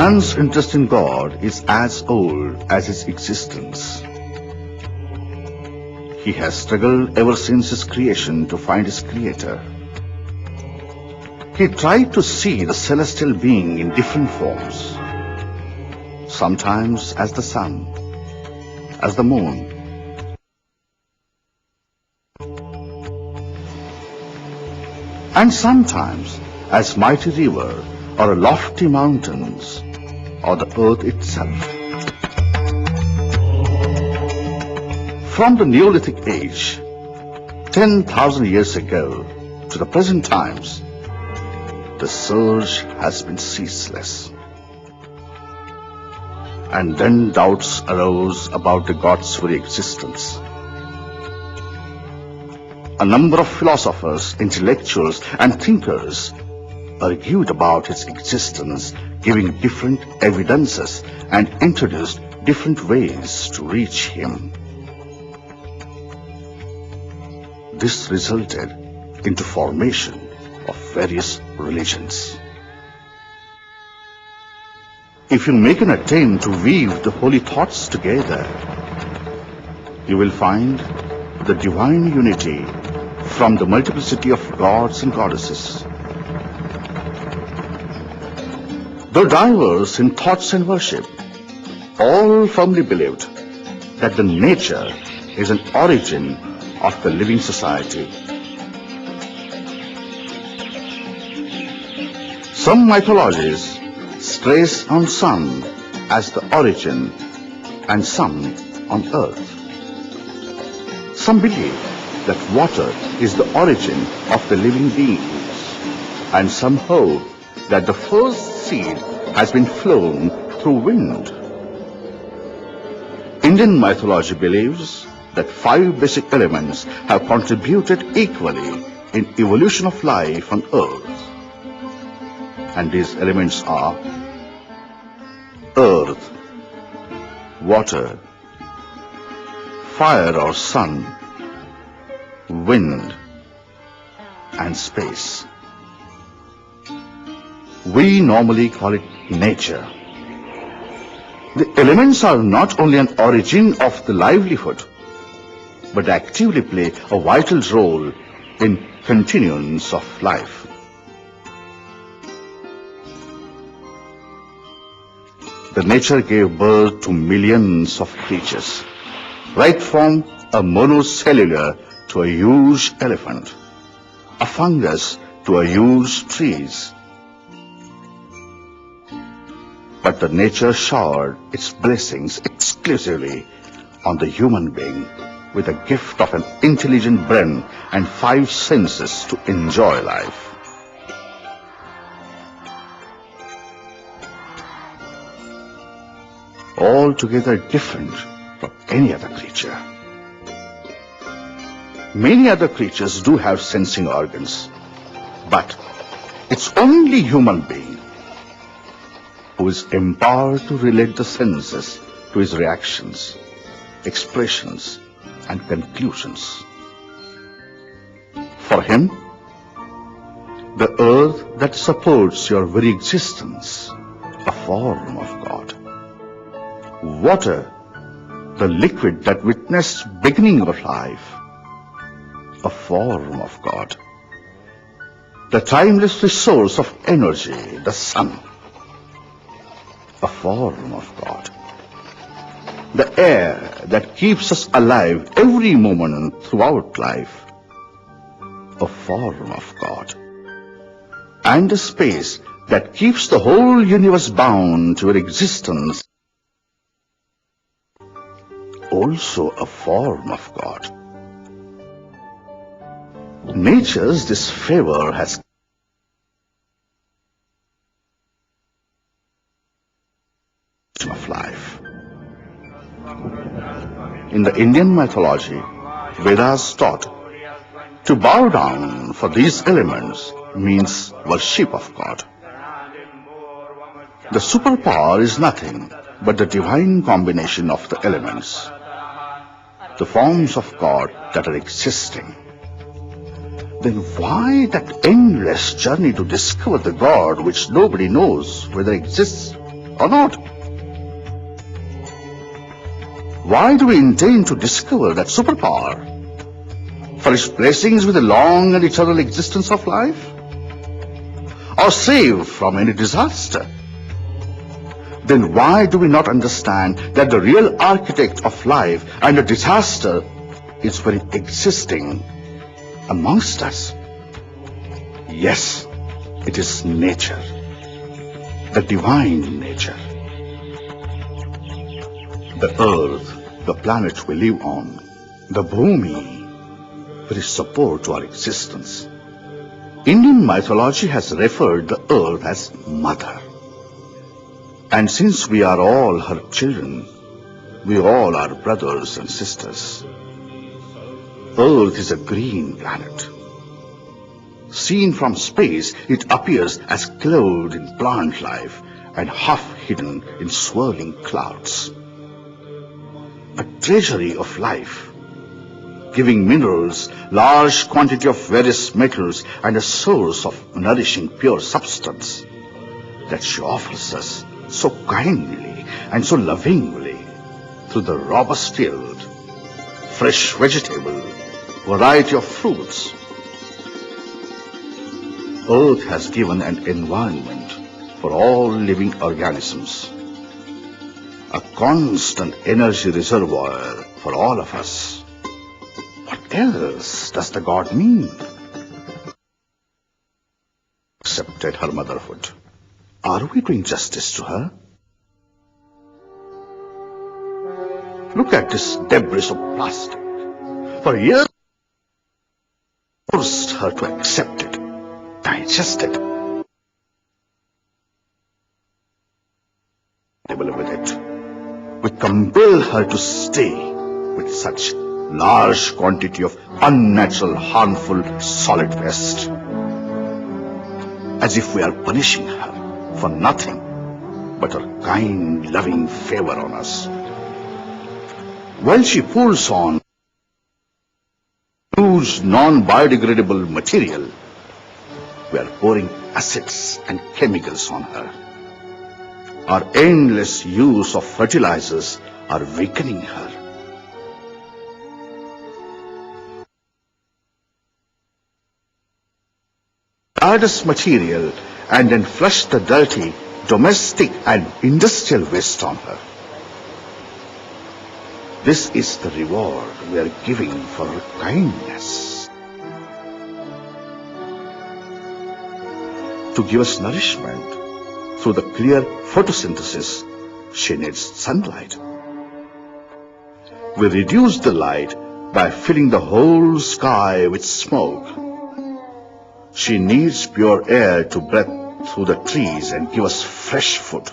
Man's interest in God is as old as his existence. He has struggled ever since his creation to find his Creator. He tried to see the celestial being in different forms, sometimes as the sun, as the moon, and sometimes as mighty river or lofty mountains or the earth itself. From the Neolithic age, 10,000 years ago, to the present times, the search has been ceaseless. And then doubts arose about the God's very existence. A number of philosophers, intellectuals, and thinkers argued about his existence, giving different evidences and introduced different ways to reach him. This resulted into formation of various religions. If you make an attempt to weave the holy thoughts together, you will find the divine unity from the multiplicity of gods and goddesses. Though diverse in thoughts and worship, all firmly believed that the nature is an origin of the living society. Some mythologies stress on sun as the origin and some on earth. Some believe that water is the origin of the living beings, and some hold that the first seed has been flown through wind. Indian mythology believes that 5 basic elements have contributed equally in evolution of life on earth. And these elements are earth, water, fire or sun, wind, and space. We normally call it nature. The elements are not only an origin of the livelihood, but actively play a vital role in continuance of life. The nature gave birth to millions of creatures, right from a monocellular to a huge elephant, a fungus to a huge trees. But the nature showered its blessings exclusively on the human being with a gift of an intelligent brain and 5 senses to enjoy life. Altogether different from any other creature. Many other creatures do have sensing organs, but it's only human being who is empowered to relate the senses to his reactions, expressions, and conclusions. For him, the earth that supports your very existence, a form of God. Water, the liquid that witnessed beginning of life, a form of God. The timeless resource of energy, the sun, a form of God. The air that keeps us alive every moment throughout life, a form of God. And the space that keeps the whole universe bound to your existence, also a form of God. Nature's disfavor has of life. In the Indian mythology, Vedas taught to bow down for these elements means worship of God. The superpower is nothing but the divine combination of the elements, the forms of God that are existing. Then why that endless journey to discover the God which nobody knows whether exists or not? Why do we intend to discover that superpower? For its blessings with the long and eternal existence of life? Or save from any disaster? Then why do we not understand that the real architect of life and the disaster is very existing amongst us? Yes, it is nature, the divine nature. The earth, the planet we live on, the Bhumi, there is support to our existence. Indian mythology has referred the earth as mother. And since we are all her children, we all are brothers and sisters. Earth is a green planet. Seen from space, it appears as clothed in plant life and half hidden in swirling clouds. A treasury of life, giving minerals, large quantity of various metals, and a source of nourishing pure substance that she offers us so kindly and so lovingly through the robust field, fresh vegetable, variety of fruits. Earth has given an environment for all living organisms, a constant energy reservoir for all of us. What else does the God mean? Accepted her motherhood. Are we doing justice to her? Look at this debris of plastic. For years, forced her to accept it, digest it, with it. We compel her to stay with such large quantity of unnatural, harmful, solid waste, as if we are punishing her for nothing but her kind, loving favor on us. While she pulls on huge, non-biodegradable material, we are pouring acids and chemicals on her. Our endless use of fertilizers are weakening her. Hazardous material and then flush the dirty, domestic and industrial waste on her. This is the reward we are giving for her kindness. To give us nourishment through the clear photosynthesis, she needs sunlight. We reduce the light by filling the whole sky with smoke. She needs pure air to breathe through the trees and give us fresh food.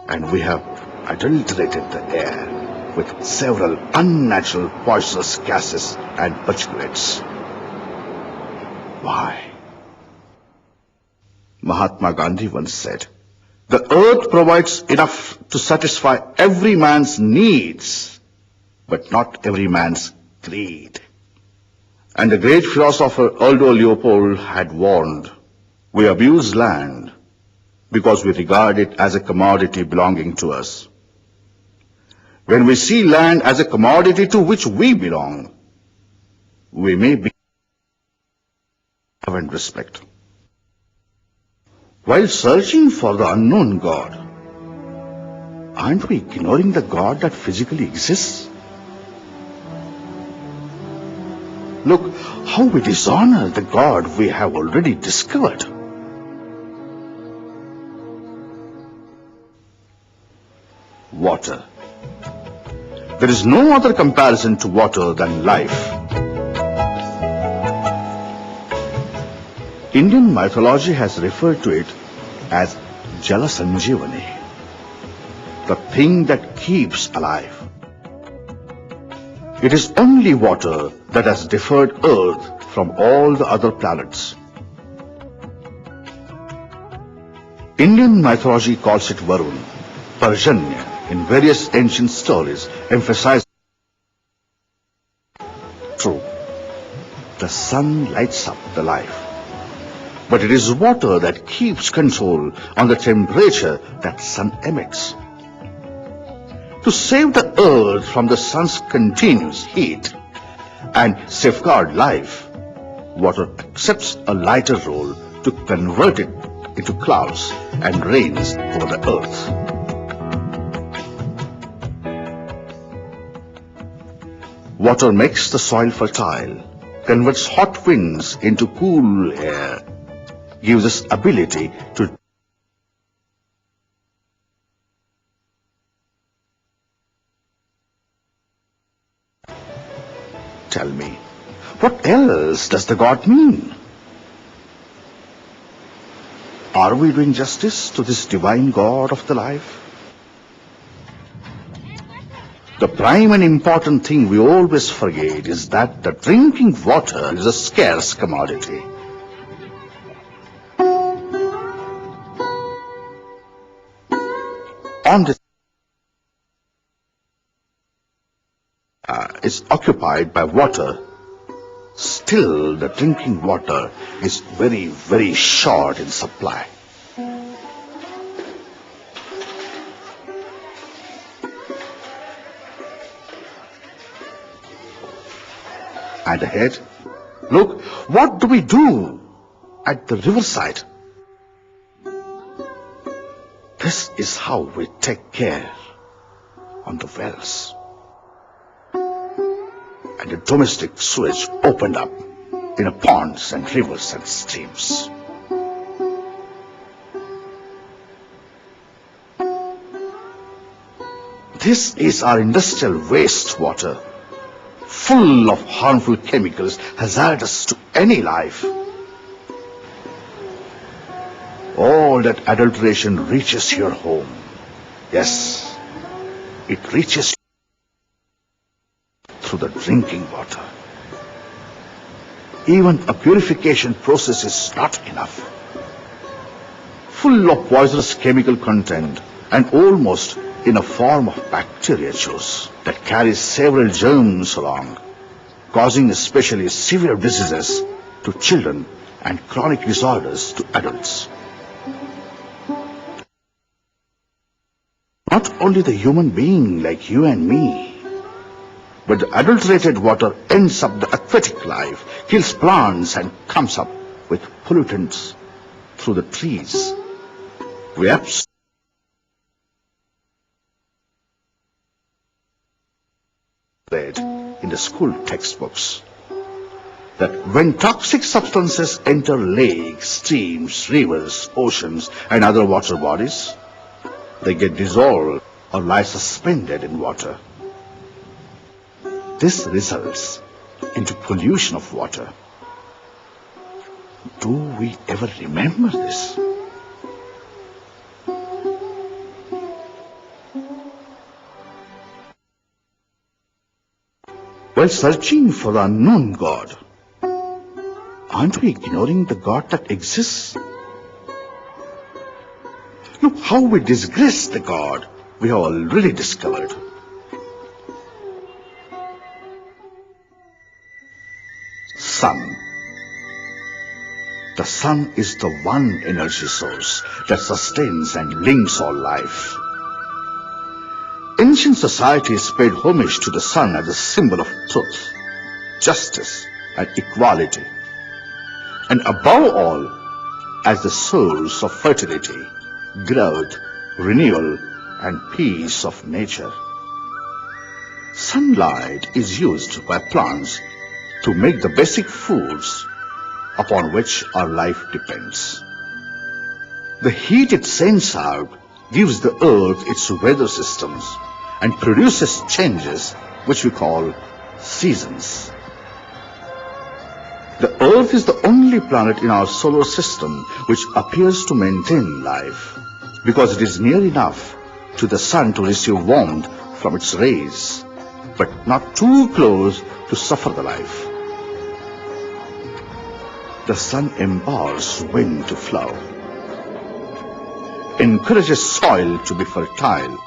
And we have adulterated the air with several unnatural poisonous gases and particulates. Why? Mahatma Gandhi once said, "The earth provides enough to satisfy every man's needs, but not every man's greed." And the great philosopher Aldo Leopold had warned, "We abuse land because we regard it as a commodity belonging to us. When we see land as a commodity to which we belong, we may be and respect." While searching for the unknown God, aren't we ignoring the God that physically exists? Look how we dishonor the God we have already discovered. Water. There is no other comparison to water than life. Indian mythology has referred to it as Jala Sanjeevani, the thing that keeps alive. It is only water that has differed Earth from all the other planets. Indian mythology calls it Varun, Parjanya, in various ancient stories, emphasize true. The sun lights up the life. but it is water that keeps control on the temperature that sun emits. To save the earth from the sun's continuous heat and safeguard life, water accepts a lighter role to convert it into clouds and rains over the earth. Water makes the soil fertile, converts hot winds into cool air, gives us ability to tell me, what else does the God mean? Are we doing justice to this divine God of the life? The prime and important thing we always forget is that the drinking water is a scarce commodity. On this is occupied by water, still the drinking water is very, very short in supply. And ahead, look, what do we do at the riverside? This is how we take care on the wells. And the domestic sewage opened up in the ponds and rivers and streams. This is our industrial wastewater, full of harmful chemicals hazardous to any life. All that adulteration reaches your home. Yes, it reaches through the drinking water. Even a purification process is not enough. Full of poisonous chemical content and almost in a form of bacteria juice that carries several germs along, causing especially severe diseases to children and chronic disorders to adults. Not only the human being like you and me, but the adulterated water ends up the aquatic life, kills plants and comes up with pollutants through the trees. We absolutely read in the school textbooks that when toxic substances enter lakes, streams, rivers, oceans and other water bodies, they get dissolved or lie suspended in water. This results into pollution of water. Do we ever remember this? While searching for the unknown God, aren't we ignoring the God that exists? Look how we disgrace the God we have already discovered. Sun. The sun is the one energy source that sustains and links all life. Ancient societies paid homage to the sun as a symbol of truth, justice, and equality, and above all, as the source of fertility, growth, renewal, and peace of nature. Sunlight is used by plants to make the basic foods upon which our life depends. The heat it sends out gives the earth its weather systems and produces changes which we call seasons. The earth is the only planet in our solar system which appears to maintain life because it is near enough to the sun to receive warmth from its rays, but not too close to suffer the life. The sun empowers wind to flow, encourages soil to be fertile,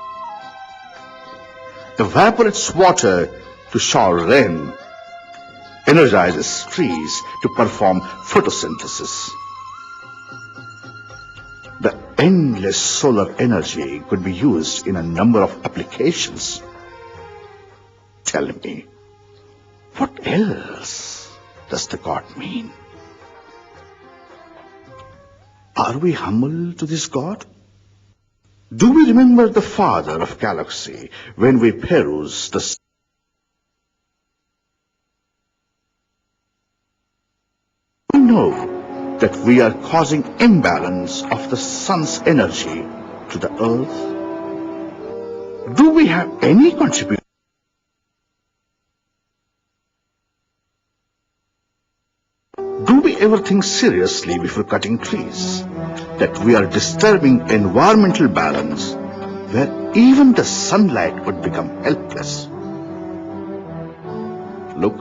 evaporates water to shower rain, energizes trees to perform photosynthesis, The endless solar energy could be used in a number of applications. Tell me, what else does the God mean? Are we humble to this God? Do we remember the Father of Galaxy when we peruse the we know that we are causing imbalance of the sun's energy to the earth? Do we have any contribution? Do we ever think seriously before cutting trees that we are disturbing environmental balance where even the sunlight would become helpless? Look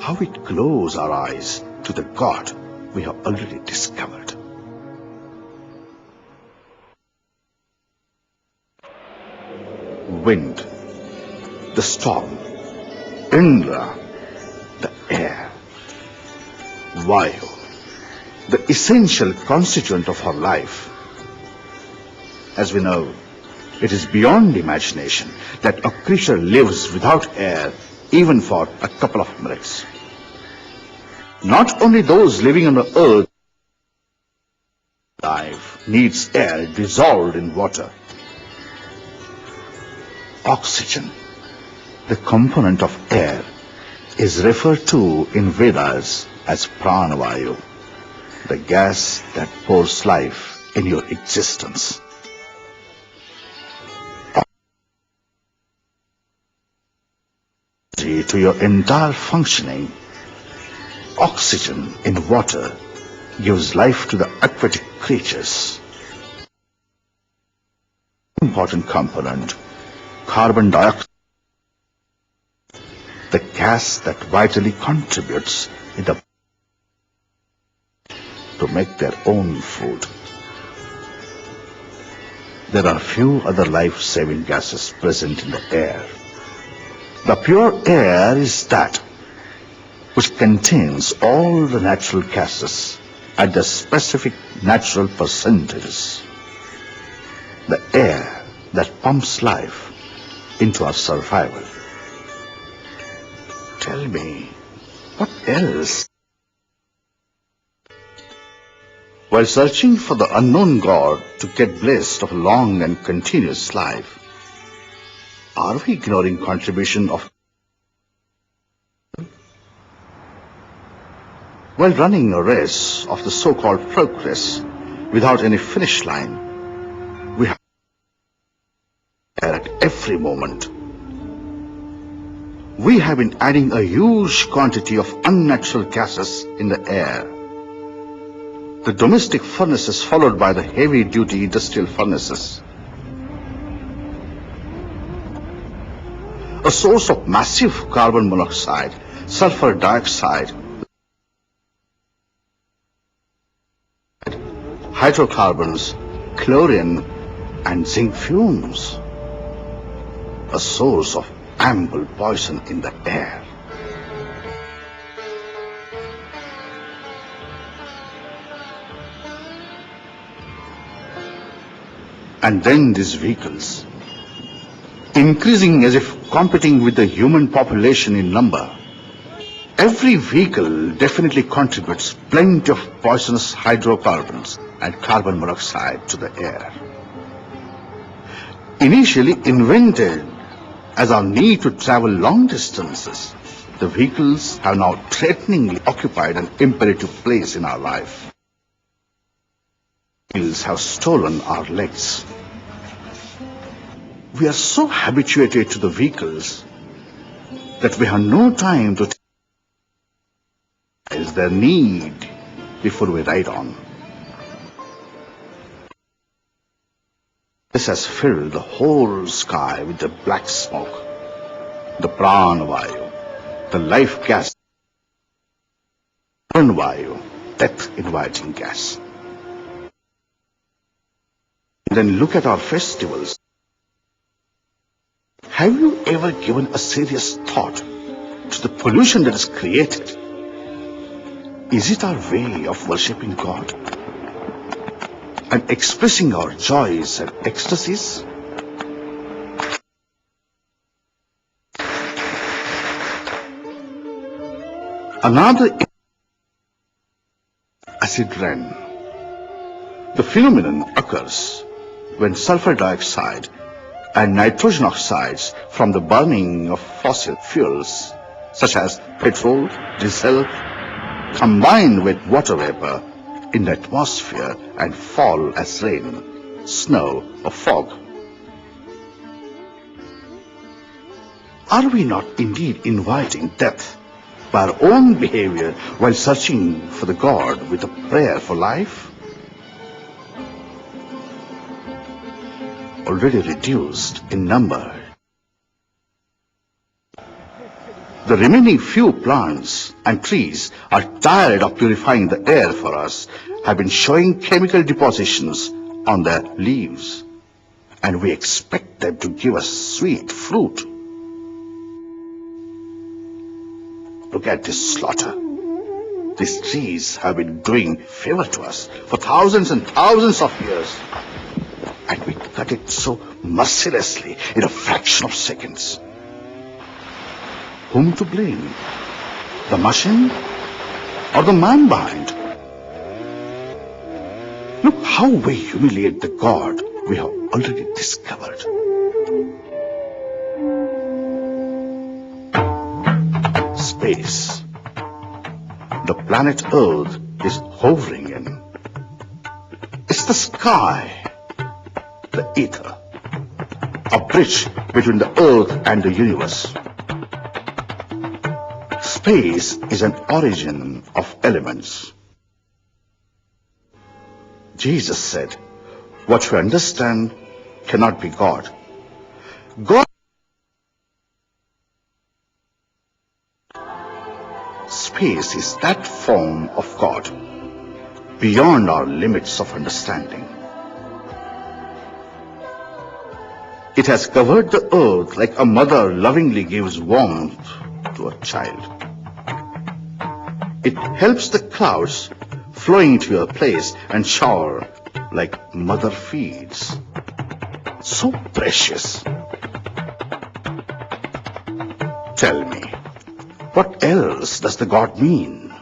how it closes our eyes to the God we have already discovered. Wind, the storm, Indra, the air, Vayu, the essential constituent of our life. As we know, it is beyond imagination that a creature lives without air even for a couple of minutes. Not only those living on the earth, life needs air dissolved in water. Oxygen, the component of air, is referred to in Vedas as pranavayu, the gas that pours life in your existence. To your entire functioning, oxygen in water gives life to the aquatic creatures. Important component, carbon dioxide, the gas that vitally contributes in the to make their own food. There are few other life-saving gases present in the air. The pure air is that which contains all the natural gases at the specific natural percentages. The air that pumps life into our survival. Tell me, what else? While searching for the unknown God to get blessed of a long and continuous life, are we ignoring contribution of? While running a race of the so-called progress without any finish line, we have air at every moment. We have been adding a huge quantity of unnatural gases in the air. The domestic furnaces followed by the heavy-duty industrial furnaces. A source of massive carbon monoxide, sulfur dioxide, hydrocarbons, chlorine, and zinc fumes. A source of ample poison in the air. And then these vehicles, increasing as if competing with the human population in number. Every vehicle definitely contributes plenty of poisonous hydrocarbons and carbon monoxide to the air. Initially invented as our need to travel long distances, the vehicles have now threateningly occupied an imperative place in our life. Vehicles have stolen our legs. We are so habituated to the vehicles that we have no time to realize their need before we ride on. This has filled the whole sky with the black smoke, the pranavayu, the life gas, vayu, death-inviting gas. And then look at our festivals. Have you ever given a serious thought to the pollution that is created? Is it our way of worshipping God? and expressing our joys and ecstasies? Another acid rain. The phenomenon occurs when sulfur dioxide and nitrogen oxides from the burning of fossil fuels such as petrol, diesel, combine with water vapor in the atmosphere and fall as rain, snow or fog. Are we not indeed inviting death by our own behavior while searching for the God with a prayer for life? Already reduced in number, the remaining few plants and trees are tired of purifying the air for us, have been showing chemical depositions on their leaves, and we expect them to give us sweet fruit. Look at this slaughter. These trees have been doing favor to us for thousands and thousands of years, and we cut it so mercilessly in a fraction of seconds. Whom to blame? The machine or the man behind? Look how we humiliate the God we have already discovered. Space. The planet Earth is hovering in. It's the sky, the ether, a bridge between the Earth and the universe. Space is an origin of elements. Jesus said, what you understand cannot be God. God. Space is that form of God, beyond our limits of understanding. It has covered the earth like a mother lovingly gives warmth to a child. It helps the clouds flowing to your place and shower like mother feeds. So precious. Tell me, what else does the God mean?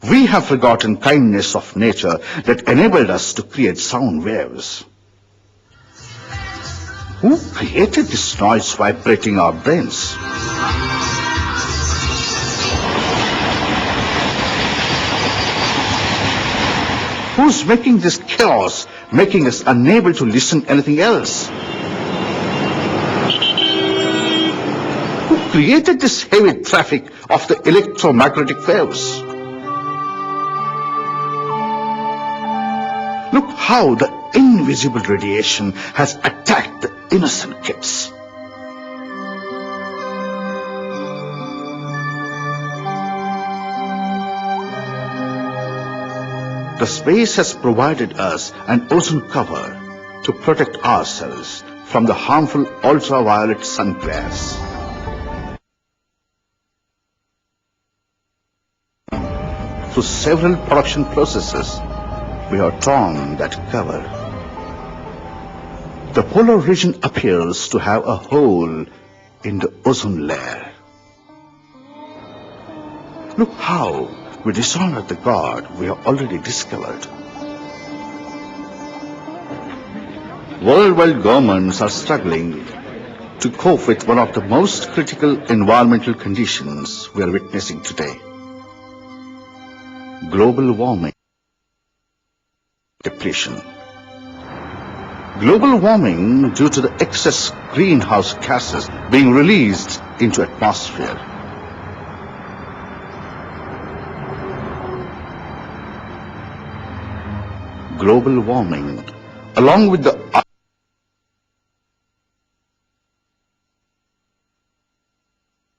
We have forgotten kindness of nature that enabled us to create sound waves. Who created this noise vibrating our brains? Who's making this chaos, making us unable to listen anything else? Who created this heavy traffic of the electromagnetic waves? Look how the invisible radiation has attacked the innocent kids. The space has provided us an ozone cover to protect ourselves from the harmful ultraviolet sun glares. Through several production processes, we have torn that cover. The polar region appears to have a hole in the ozone layer. Look how we dishonor the God we have already discovered. Worldwide governments are struggling to cope with one of the most critical environmental conditions we are witnessing today. Global warming, depletion. Global warming due to the excess greenhouse gases being released into atmosphere. Global warming, along with the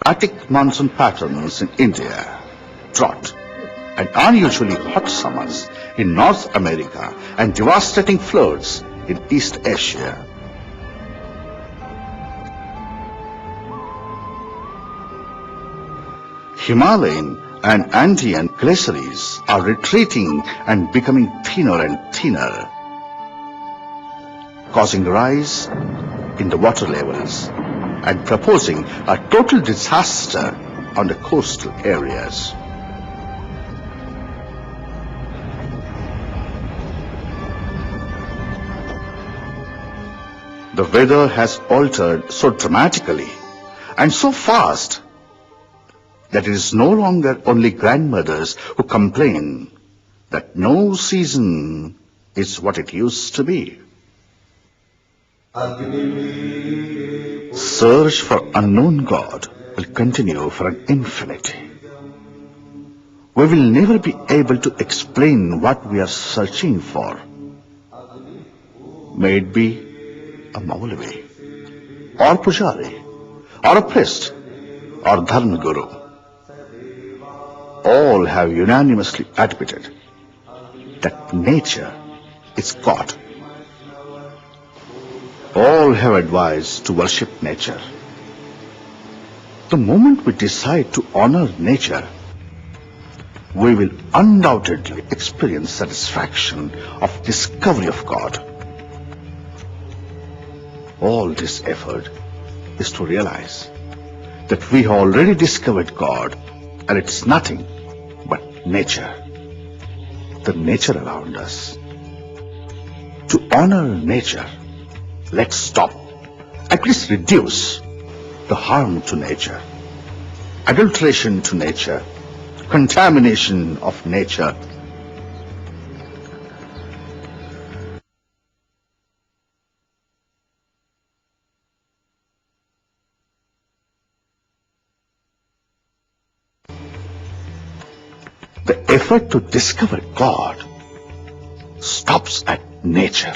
erratic monsoon patterns in India, drought, and unusually hot summers in North America, and devastating floods in East Asia. Himalayan and Andean glaciers are retreating and becoming thinner and thinner, causing rise in the water levels and proposing a total disaster on the coastal areas. The weather has altered so dramatically and so fast that it is no longer only grandmothers who complain that no season is what it used to be. Search for unknown God will continue for an infinity. We will never be able to explain what we are searching for. May it be a Maulavi, or Pujari, or a priest, or Dharma Guru. All have unanimously admitted that nature is God. All have advised to worship nature. The moment we decide to honor nature, we will undoubtedly experience satisfaction of discovery of God. All this effort is to realize that we have already discovered God, and it's nothing but nature, the nature around us. To honor nature, let's stop, at least reduce the harm to nature, adulteration to nature, contamination of nature. The effort to discover God stops at nature.